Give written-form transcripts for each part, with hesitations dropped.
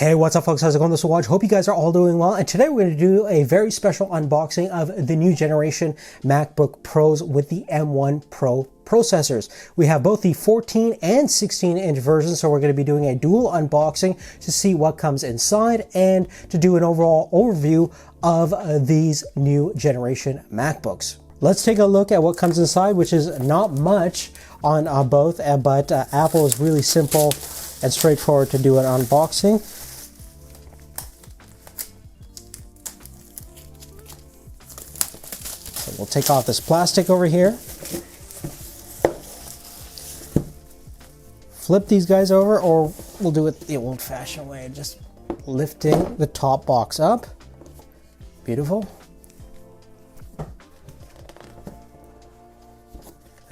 Hey, what's up folks? How's it going? This is Watch. Hope you guys are all doing well. And today we're going to do a very special unboxing of the new generation MacBook Pros with the M1 Pro processors. We have both the 14 and 16-inch versions, so we're going to be doing a dual unboxing to see what comes inside and to do an overall overview of these new generation MacBooks. Let's take a look at what comes inside, which is not much on both, but Apple is really simple and straightforward to do an unboxing. So we'll take off this plastic over here, flip these guys over, or we'll do it the old-fashioned way, just lifting the top box up. Beautiful.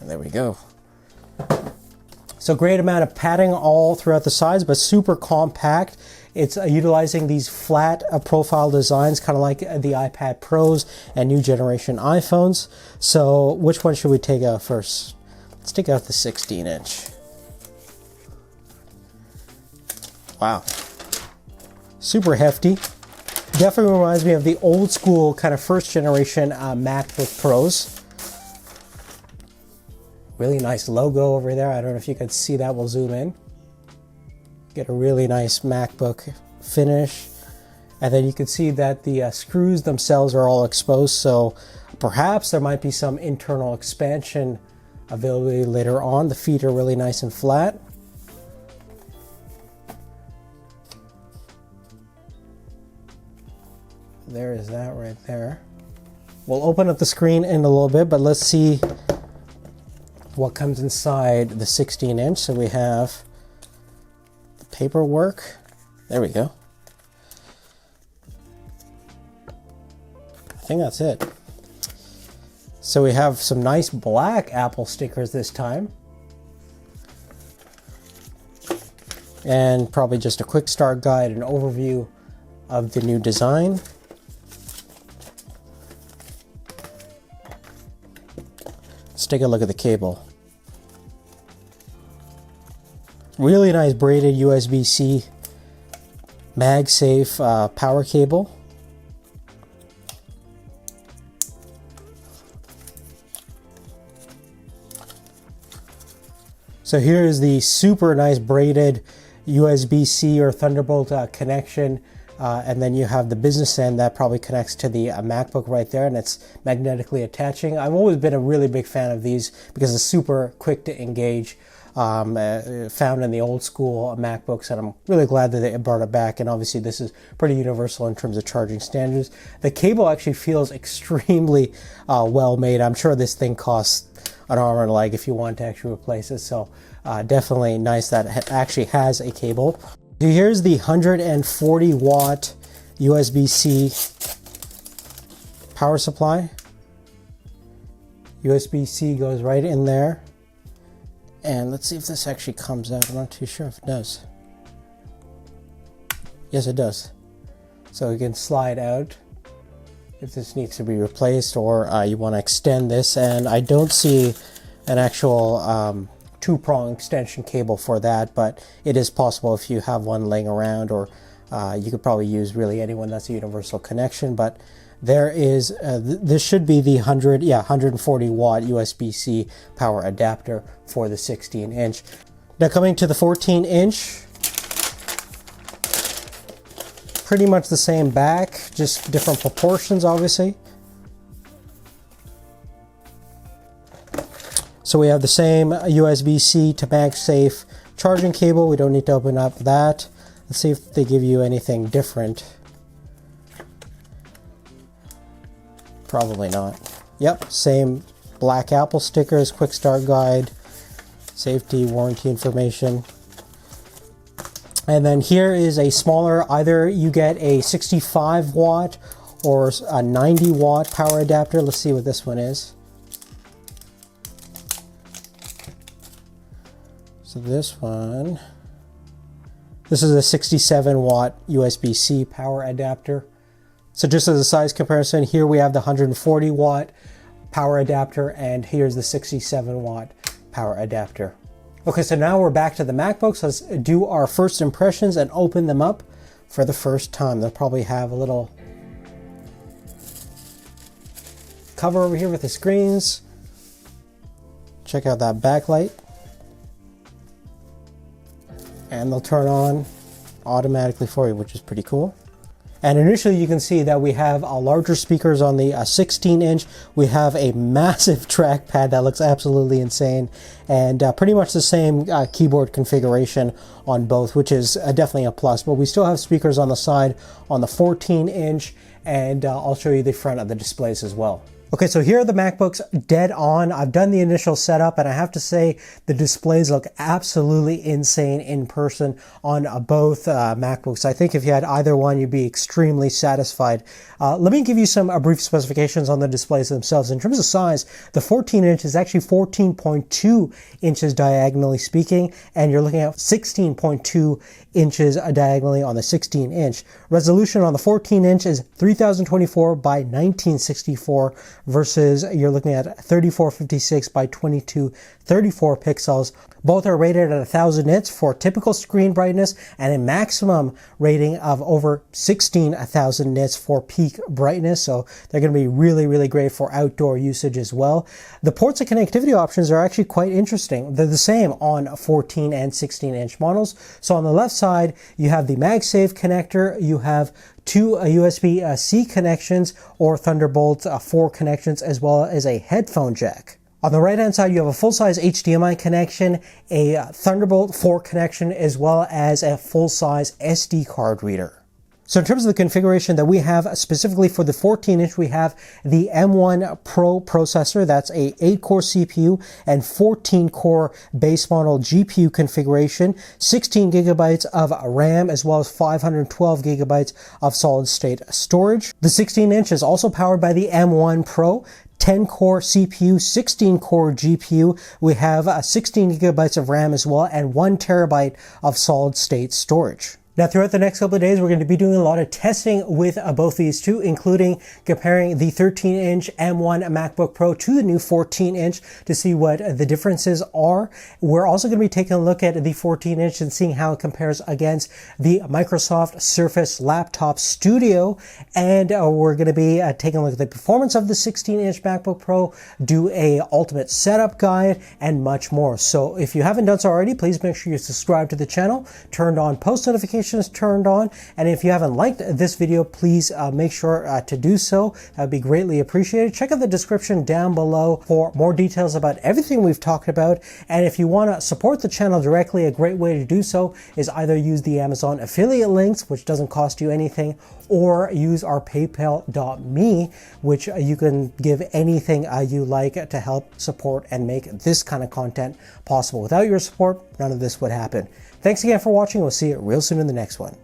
And there we go. So great amount of padding all throughout the sides, but super compact. It's utilizing these flat profile designs, kind of like the iPad Pros and new generation iPhones. So which one should we take out first? Let's take out the 16-inch. Wow. Super hefty. Definitely reminds me of the old school kind of first generation MacBook Pros. Really nice logo over there. I don't know if you can see that. We'll zoom in. Get a really nice MacBook finish. And then you can see that the screws themselves are all exposed. So perhaps there might be some internal expansion availability later on. The feet are really nice and flat. There is that right there. We'll open up the screen in a little bit, but let's see what comes inside the 16-inch. So we have the paperwork. There we go. I think that's it. So we have some nice black Apple stickers this time. And probably just a quick start guide and overview of the new design. Let's take a look at the cable. Really nice braided USB-C MagSafe power cable. So here is the super nice braided USB-C or Thunderbolt connection. And then you have the business end that probably connects to the MacBook right there, and it's magnetically attaching. I've always been a really big fan of these because it's super quick to engage, found in the old school MacBooks, and I'm really glad that they brought it back. And obviously this is pretty universal in terms of charging standards. The cable actually feels extremely well made. I'm sure this thing costs an arm and a leg if you want to actually replace it. So definitely nice that it actually has a cable. Here's the 140 watt USB-C power supply. USB-C goes right in there. And let's see if this actually comes out. I'm not too sure if it does. Yes, it does. So you can slide out if this needs to be replaced, or you want to extend this. And I don't see an actual two-prong extension cable for that, but it is possible if you have one laying around, or you could probably use really anyone that's a universal connection. But there is this should be the 140 watt USB-C power adapter for the 16-inch. Now coming to the 14-inch, pretty much the same back, just different proportions obviously. So we have the same USB-C to MagSafe charging cable. We don't need to open up that. Let's see if they give you anything different. Probably not. Yep, same black Apple stickers, quick start guide, safety, warranty information. And then here is a smaller, either you get a 65 watt or a 90 watt power adapter. Let's see what this one is. So this is a 67 watt USB-C power adapter. So just as a size comparison, here we have the 140 watt power adapter, and here's the 67 watt power adapter. Okay, so now we're back to the MacBooks. Let's do our first impressions and open them up. for the first time. They'll probably have a little cover over here with the screens. Check out that backlight. And they'll turn on automatically for you, which is pretty cool. And initially you can see that we have larger speakers on the 16-inch. We have a massive trackpad that looks absolutely insane, and pretty much the same keyboard configuration on both, which is definitely a plus. But we still have speakers on the side on the 14-inch, and I'll show you the front of the displays as well. Okay, so here are the MacBooks dead on. I've done the initial setup, and I have to say the displays look absolutely insane in person on both MacBooks. I think if you had either one, you'd be extremely satisfied. Let me give you some brief specifications on the displays themselves. In terms of size, the 14-inch is actually 14.2 inches diagonally speaking, and you're looking at 16.2 inches diagonally on the 16-inch. Resolution on the 14-inch is 3024 by 1964 versus you're looking at 3456 by 2234 pixels. Both are rated at 1000 nits for typical screen brightness and a maximum rating of over 16,000 nits for peak brightness. So they're going to be really, really great for outdoor usage as well. The ports and connectivity options are actually quite interesting. They're the same on 14 and 16-inch models. So on the left side, you have the MagSafe connector. You have two USB-C connections or Thunderbolt 4 connections, as well as a headphone jack. On the right hand side, you have a full-size HDMI connection, a Thunderbolt 4 connection, as well as a full-size SD card reader. So in terms of the configuration that we have specifically for the 14-inch, we have the M1 Pro processor. That's a 8-core CPU and 14-core base model GPU configuration, 16 gigabytes of RAM, as well as 512 gigabytes of solid-state storage. The 16-inch is also powered by the M1 Pro. 10-core CPU, 16-core GPU. We have 16 gigabytes of RAM as well, and 1 terabyte of solid-state storage. Now, throughout the next couple of days, we're going to be doing a lot of testing with both these two, including comparing the 13-inch M1 MacBook Pro to the new 14-inch to see what the differences are. We're also going to be taking a look at the 14-inch and seeing how it compares against the Microsoft Surface Laptop Studio. And we're going to be taking a look at the performance of the 16-inch MacBook Pro, do a ultimate setup guide, and much more. So if you haven't done so already, please make sure you subscribe to the channel, turned on post notifications turned on, and if you haven't liked this video, please make sure to do so. That would be greatly appreciated. Check out the description down below for more details about everything we've talked about, and if you want to support the channel directly, a great way to do so is either use the Amazon affiliate links, which doesn't cost you anything, or use our paypal.me, which you can give anything you like to help support and make this kind of content possible. Without your support, none of this would happen. Thanks again for watching. We'll see you real soon in the next one.